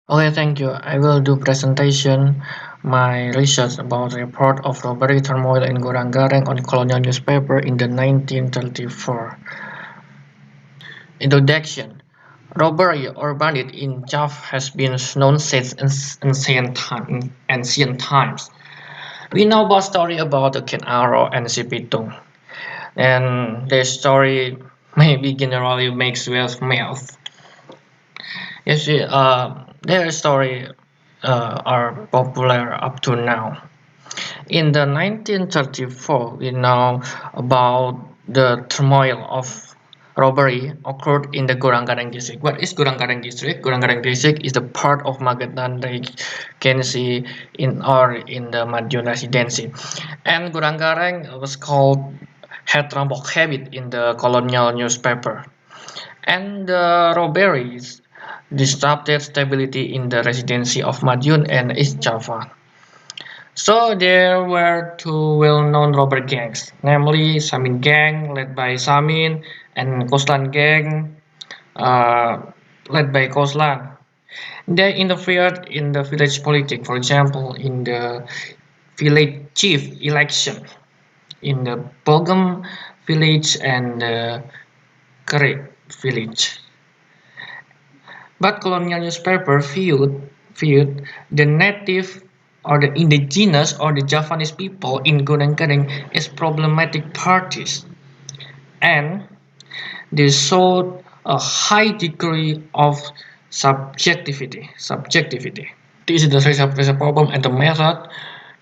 Okay, thank you. I will do presentation my research about the report of robbery turmoil in Gorang-Gareng on Colonial newspaper in the 1934. Introduction. Robbery or bandit in Java has been known since ancient times. We know about story about the Ken Arrow and Si Pitung, and their story maybe generally makes well mouth. You see, their story are popular up to now. In the 1934, we know about the turmoil of robbery occurred in the Gorang-Gareng district. What is Gorang-Gareng district? Gorang-Gareng district is the part of Magetan Regency in the Madiun Residency. And Gorang-Gareng was called Het Rampok Gebied in the Colonial newspaper. And the robberies disrupted stability in the residency of Madiun and East Java. So there were two well-known robber gangs, namely Samin Gang, led by Samin, and Koeslan Gang, uh, led by Koeslan. They interfered in the village politics, for example, in the village chief election in the Bogem village and the Kere village. But colonial newspaper viewed the native or the indigenous or the Javanese people in Goreng-Gareng as problematic parties, and they showed a high degree of subjectivity. Subjectivity. This is the problem and the method.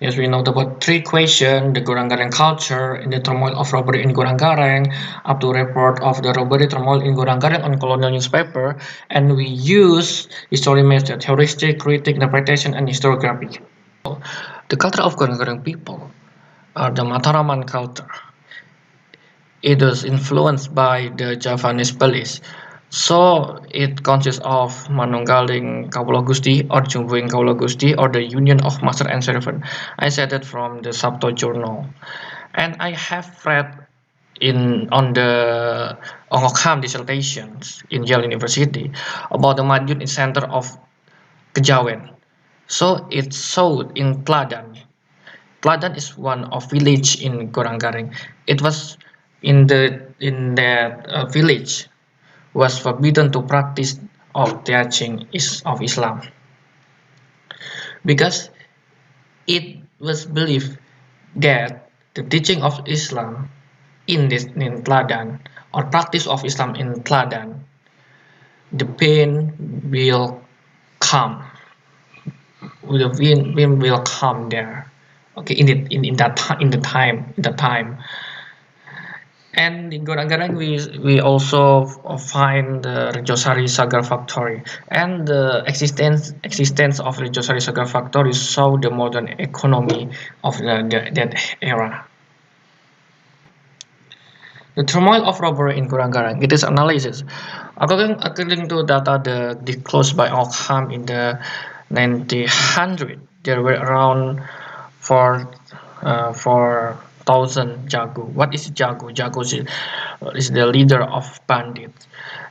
Yes, we know about three questions: the Gorang-Gareng culture, in the turmoil of robbery in Gorang-Gareng, up to report of the robbery turmoil in Gorang-Gareng on colonial newspaper, and we use history method, heuristic, critic, interpretation, and historiography. The culture of Gorang-Gareng people are the Mataraman culture. It is influenced by the Javanese police. So it consists of Manunggaling Kawula Gusti or Jumbuing Kawula Gusti or the union of master and servant. I said it from the Sabto journal. And I have read in on the Ongokham dissertations in Yale University about the Madiun center of Kejawen. So it's sold in Tladan. Tladan is one of village in Gorang-Gareng. It was in that village was forbidden to practice of teaching of Islam because it was believed that the teaching of Islam in Tladan or practice of Islam in Tladan, the pain will come. The wind will come there. Okay, in the time. And in Gorang-Gareng, we also find the Rejosari Sagar Factory, and the existence of Rejosari Sagar Factory show the modern economy of that era. The turmoil of robbery in Gorang-Gareng. It is analysis. According to data disclosed by Occam in the 1900, there were around 4,000 Jago. What is Jago? Jago is the leader of bandits,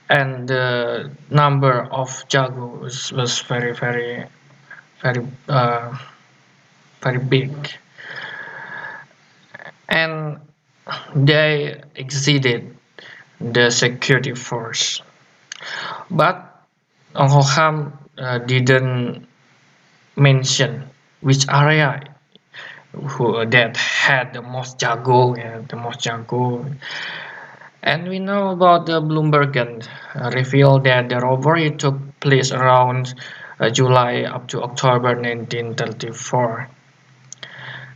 and the number of Jago was very very big, and they exceeded the security force. But Hoham didn't mention which area that had the most Jago, the most Jago. And we know about the Bloomberg revealed that the robbery took place around July up to October 1934.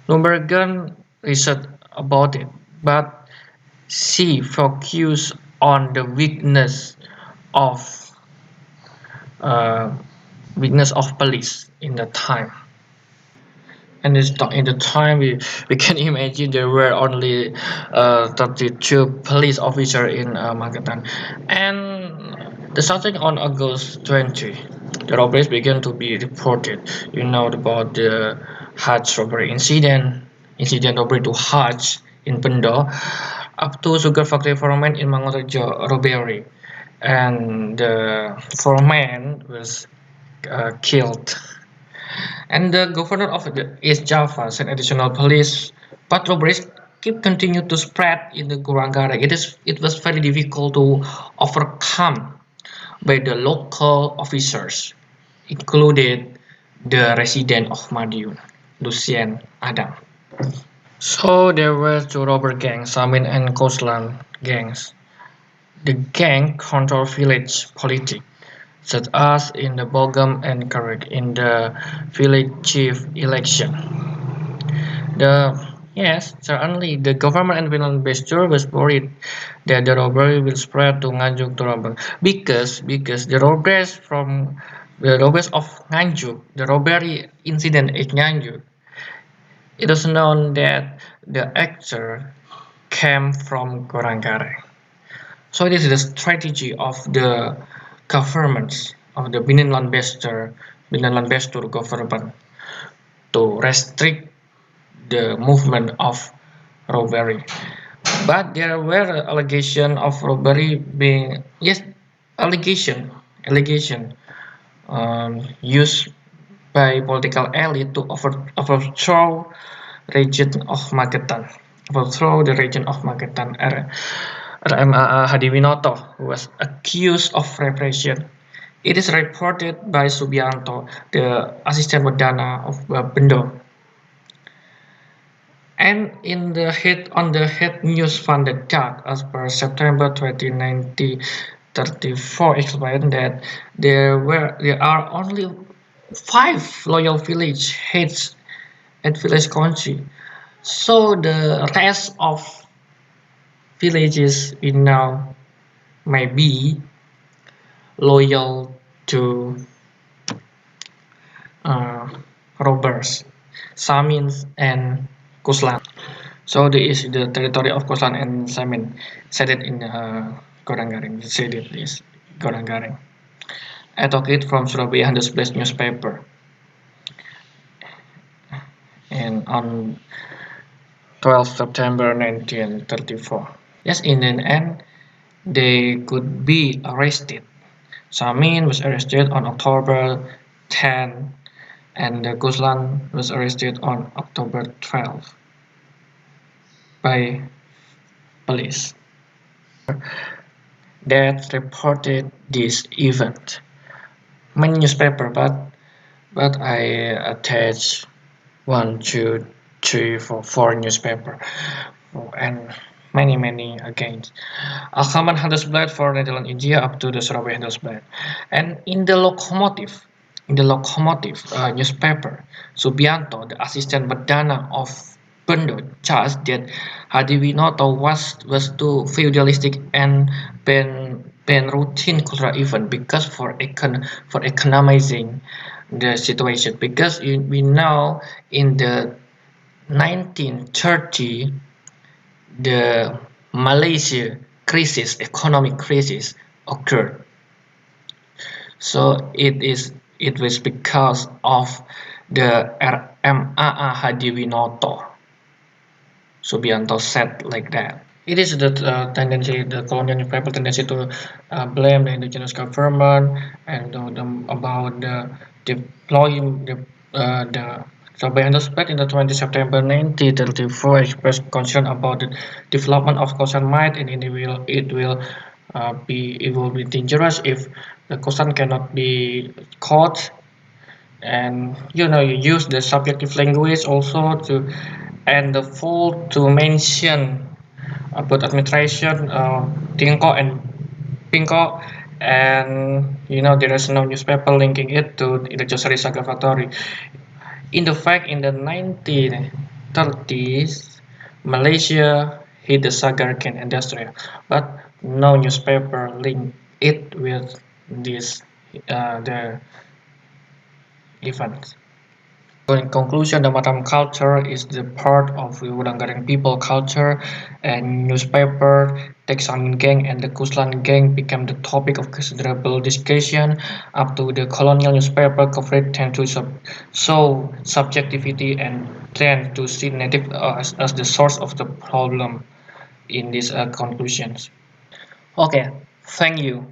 Bloomberg researched about it, but she focused on the of uh, weakness of police in the time. And in the time we can imagine there were only 32 police officers in Magetan. And the starting on August 20, the robberies began to be reported. You know about the Hajj robbery incident robbery to Hajj in Pendo, up to sugar factory foreman in Mangorejo robbery. And the foreman was killed. And the governor of the East Java sent additional police, but robberies keep continue to spread in the Gorang-Gareng. It was very difficult to overcome by the local officers, included the resident of Madiun, Lucien Adam. So there were two robber gangs, Samin and Koeslan gangs. The gang controlled village politics, such as in the Bogam and Karek in the village chief election. Certainly the government and Binnenland Bestuur was worried that the robbery will spread to Nganjuk to Rampok because the robberies of Nganjuk, the robbery incident at Nganjuk, it is known that the actor came from Gorang-Gareng. So it is the strategy of the governments of the Binnenland Bestuur government to restrict the movement of robbery. But there were allegations of robbery being allegation used by political elite to overthrow region of Magetan, overthrow the region of Magetan area. Hadiwinoto was accused of repression. It is reported by Subianto, the assistant Wadana of Bendo. And on the head news funded chart as per September 2019 34 explained that there are only 5 loyal village heads at village country. So the rest of villages we now may be loyal to robbers, Samins and Koeslan. So this is the territory of Koeslan and Samin, said it in Gorang-Gareng. Said it is Gorang-Gareng. I took it from Surabaya Handelsblad newspaper. And on 12 September 1934. Yes, in the end, they could be arrested. Samin was arrested on October 10 and Koeslan was arrested on October 12 by police that reported this event. Many newspaper, but I attached 1, 2, 3, 4, 4 newspaper and many again. Alkaman Handelsblad for Netherlands India up to the Surabaya Handelsblad. And in the locomotive newspaper, Subianto, the assistant Badana of Bendo, charged that Hadiwinoto was too feudalistic and ban routine cultural event because for economizing the situation. Because we know in the 1930 the Malaysia crisis, economic crisis occurred. So it was because of the RMAA Hadiwinoto. Subianto said like that. It is the tendency, the colonial newspaper tendency to blame the indigenous government and about the deploying the Soerabaijasch spread in the 20 September 1934 expressed concern about the development of Koeslan might and it will be dangerous if the Koeslan cannot be caught. And you use the subjective language also to and the full to mention about administration Tingko and Pinko, and there is no newspaper linking it to the Josari Sagavatory. In the fact, in the 1930s, Malaysia hit the sugarcane industry, but no newspaper linked it with this the event. So in conclusion, the Mataram culture is the part of the Gorang-Gareng people culture, and newspaper, the Samin Gang and the Koeslan Gang became the topic of considerable discussion. Up to the colonial newspaper coverage tend to show subjectivity and tend to see native as the source of the problem in these conclusions. Okay, thank you.